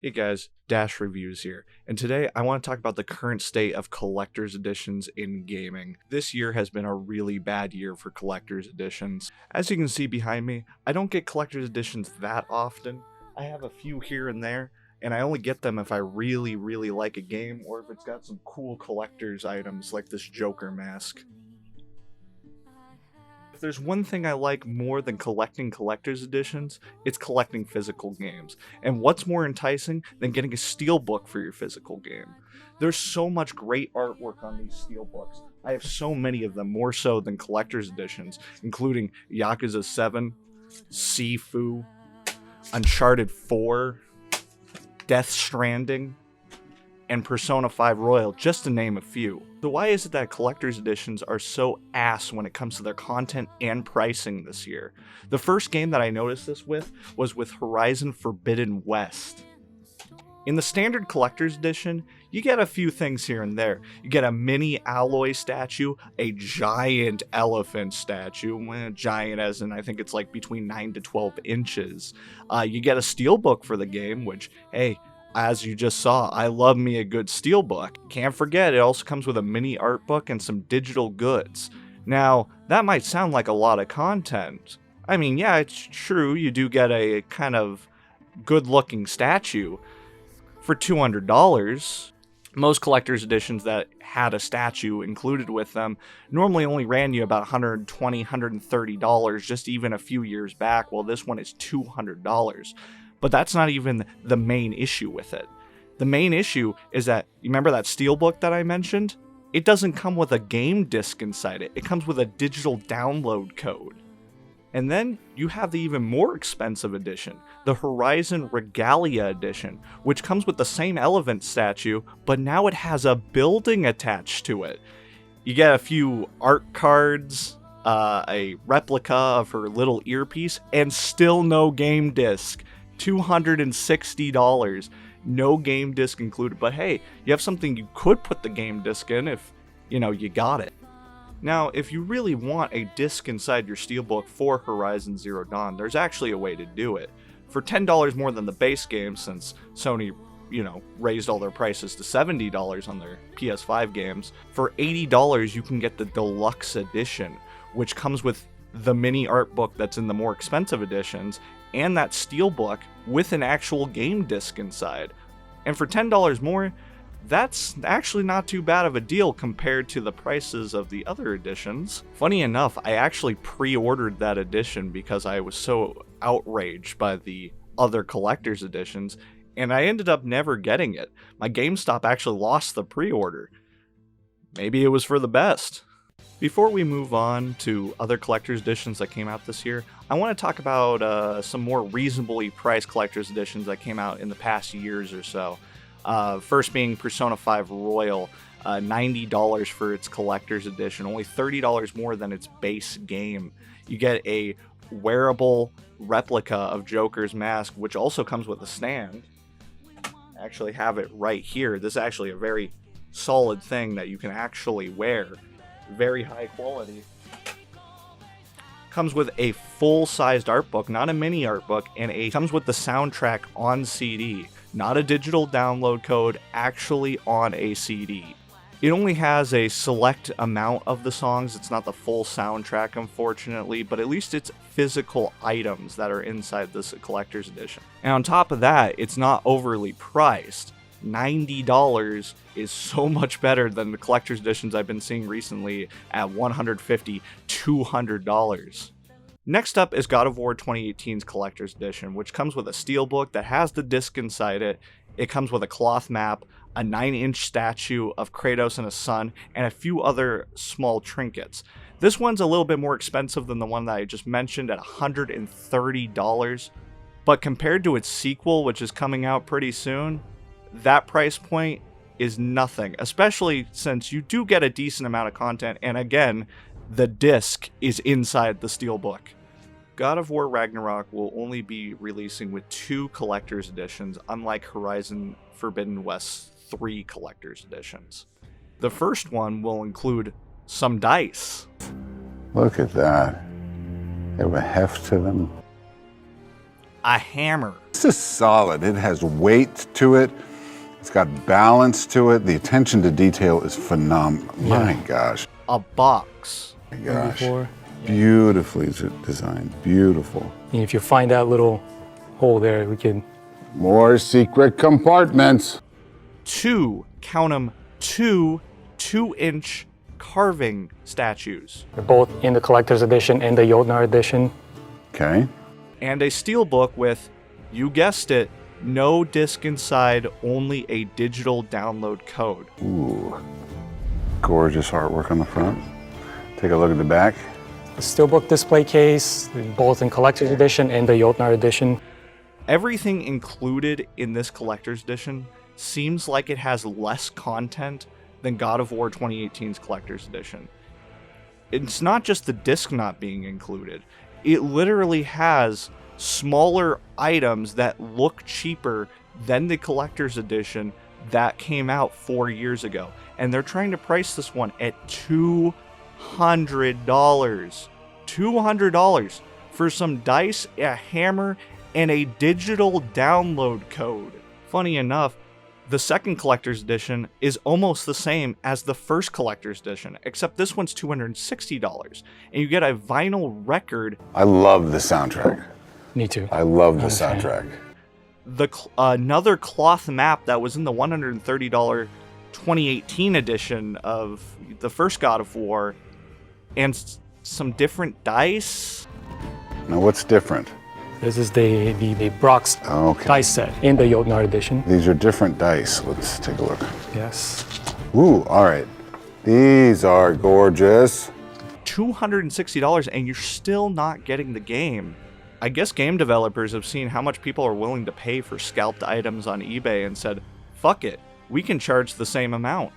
Hey guys, Dash Reviews here, and today I want to talk about the current state of collector's editions in gaming. This year has been a really bad year for collector's editions. As you can see behind me, I don't get collector's editions that often. I have a few here and there, and I only get them if I really like a game or if it's got some cool collector's items like this Joker mask. If there's one thing I like more than collecting collector's editions, it's collecting physical games. And what's more enticing than getting a steelbook for your physical game? There's so much great artwork on these steelbooks. I have so many of them, more so than collector's editions, including Yakuza 7, Sifu, Uncharted 4, Death Stranding, and Persona 5 Royal, just to name a few. So why is it that collector's editions are so ass when it comes to their content and pricing this year? The first game that I noticed this with was with Horizon Forbidden West. In the standard collector's edition, you get a few things here and there. You get a mini alloy statue, a giant elephant statue, giant as in I think it's like between 9 to 12 inches. You get a steelbook for the game, which, hey, as you just saw, I love me a good steelbook. Can't forget, it also comes with a mini art book and some digital goods. Now, that might sound like a lot of content. I mean, yeah, it's true, you do get a kind of good-looking statue for $200. Most collector's editions that had a statue included with them normally only ran you about $120, $130 just even a few years back, while this one is $200. But that's not even the main issue with it. The main issue is that, you remember that steelbook that I mentioned? It doesn't come with a game disc inside it. It comes with a digital download code. And then you have the even more expensive edition, the Horizon Regalia edition, which comes with the same elephant statue, but now it has a building attached to it. You get a few art cards, a replica of her little earpiece, and still no game disc. $260, no game disc included, but hey, you have something you could put the game disc in if, you got it. Now, if you really want a disc inside your steelbook for Horizon Zero Dawn, there's actually a way to do it. For $10 more than the base game, since Sony, raised all their prices to $70 on their PS5 games, for $80 you can get the deluxe edition, which comes with the mini art book that's in the more expensive editions, and that steelbook with an actual game disc inside. And for $10 more, that's actually not too bad of a deal compared to the prices of the other editions. Funny enough, I actually pre-ordered that edition because I was so outraged by the other collector's editions, and I ended up never getting it. My GameStop actually lost the pre-order. Maybe it was for the best. Before we move on to other collector's editions that came out this year, I want to talk about some more reasonably priced collector's editions that came out in the past years or so. First being Persona 5 Royal, $90 for its collector's edition, only $30 more than its base game. You get a wearable replica of Joker's mask, which also comes with a stand. I actually have it right here. This is actually a very solid thing that you can actually wear. Very high quality. Comes with a full-sized art book, not a mini art book, and comes with the soundtrack on CD, not a digital download code, actually on a CD. It only has a select amount of the songs. It's not the full soundtrack, unfortunately, but at least it's physical items that are inside this collector's edition. And on top of that, it's not overly priced. $90 is so much better than the collector's editions I've been seeing recently at $150, $200. Next up is God of War 2018's collector's edition, which comes with a steelbook that has the disc inside it. It comes with a cloth map, a 9-inch statue of Kratos and his son, and a few other small trinkets. This one's a little bit more expensive than the one that I just mentioned at $130, but compared to its sequel, which is coming out pretty soon, that price point is nothing, especially since you do get a decent amount of content, and again, the disc is inside the steelbook. God of War Ragnarok will only be releasing with 2 collector's editions, unlike Horizon Forbidden West's 3 collector's editions. The first one will include some dice. Look at that. They have a heft to them. a hammer. This is solid. It has weight to it. It's got balance to it. The attention to detail is phenomenal. My gosh. A box. My gosh. Before. Beautifully designed. Beautiful. And if you find that little hole there, we can... More secret compartments. Count them, two 2-inch carving statues. They're both in the collector's edition and the Jotnar edition. Okay. And a steelbook with, you guessed it, no disc inside, only a digital download code. Ooh. Gorgeous artwork on the front. Take a look at the back. The steelbook display case, both in collector's edition and the Jotnar edition. Everything included in this collector's edition seems like it has less content than God of War 2018's collector's edition. It's not just the disc not being included. It literally has smaller items that look cheaper than the collector's edition that came out 4 years ago. And they're trying to price this one at $200. $200 for some dice, a hammer, and a digital download code. Funny enough, the second collector's edition is almost the same as the first collector's edition, except this one's $260, and you get a vinyl record. I love the soundtrack. Me too. I love the soundtrack. Another cloth map that was in the $130 2018 edition of the first God of War, and some different dice. Now what's different? This is the Brock's dice set in the Jotnar edition. These are different dice. Let's take a look. Yes. Ooh, all right. These are gorgeous. $260, and you're still not getting the game. I guess game developers have seen how much people are willing to pay for scalped items on eBay and said, fuck it, we can charge the same amount.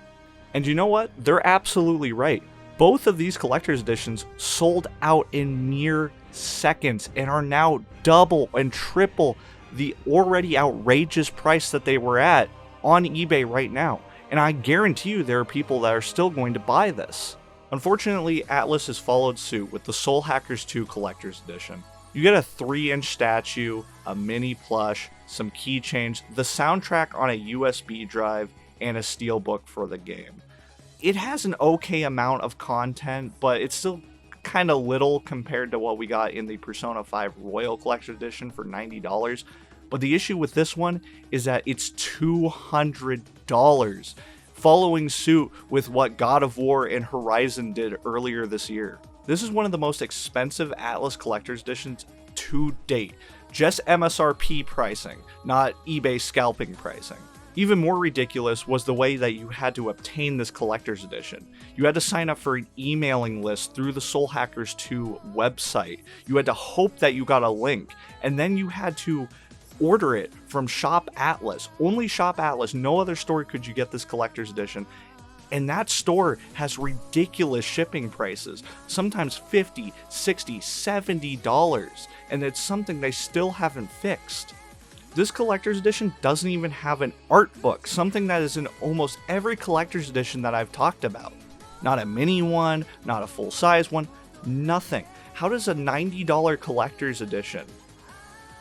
And you know what? They're absolutely right. Both of these collector's editions sold out in mere seconds and are now double and triple the already outrageous price that they were at on eBay right now. And I guarantee you there are people that are still going to buy this. Unfortunately, Atlas has followed suit with the Soul Hackers 2 Collector's Edition. You get a 3-inch statue, a mini plush, some keychains, the soundtrack on a USB drive, and a steelbook for the game. It has an okay amount of content, but it's still kind of little compared to what we got in the Persona 5 Royal Collector's Edition for $90. But the issue with this one is that it's $200, following suit with what God of War and Horizon did earlier this year. This is one of the most expensive Atlas Collector's Editions to date. Just MSRP pricing, not eBay scalping pricing. Even more ridiculous was the way that you had to obtain this collector's edition. You had to sign up for an emailing list through the Soul Hackers 2 website. You had to hope that you got a link, and then you had to order it from Shop Atlas. Only Shop Atlas, no other store could you get this collector's edition. And that store has ridiculous shipping prices, sometimes $50, $60, $70, and it's something they still haven't fixed. This collector's edition doesn't even have an art book, something that is in almost every collector's edition that I've talked about. Not a mini one, not a full-size one, nothing. How does a $90 collector's edition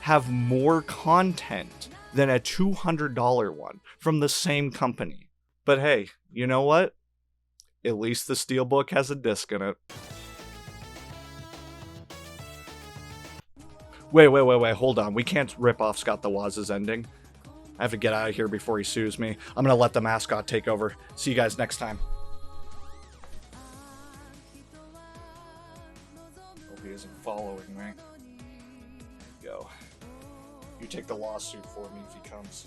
have more content than a $200 one from the same company? But hey, you know what? At least the steelbook has a disc in it. Wait, hold on. We can't rip off Scott the Waz's ending. I have to get out of here before he sues me. I'm gonna let the mascot take over. See you guys next time. Hope he isn't following me. Go. You take the lawsuit for me if he comes.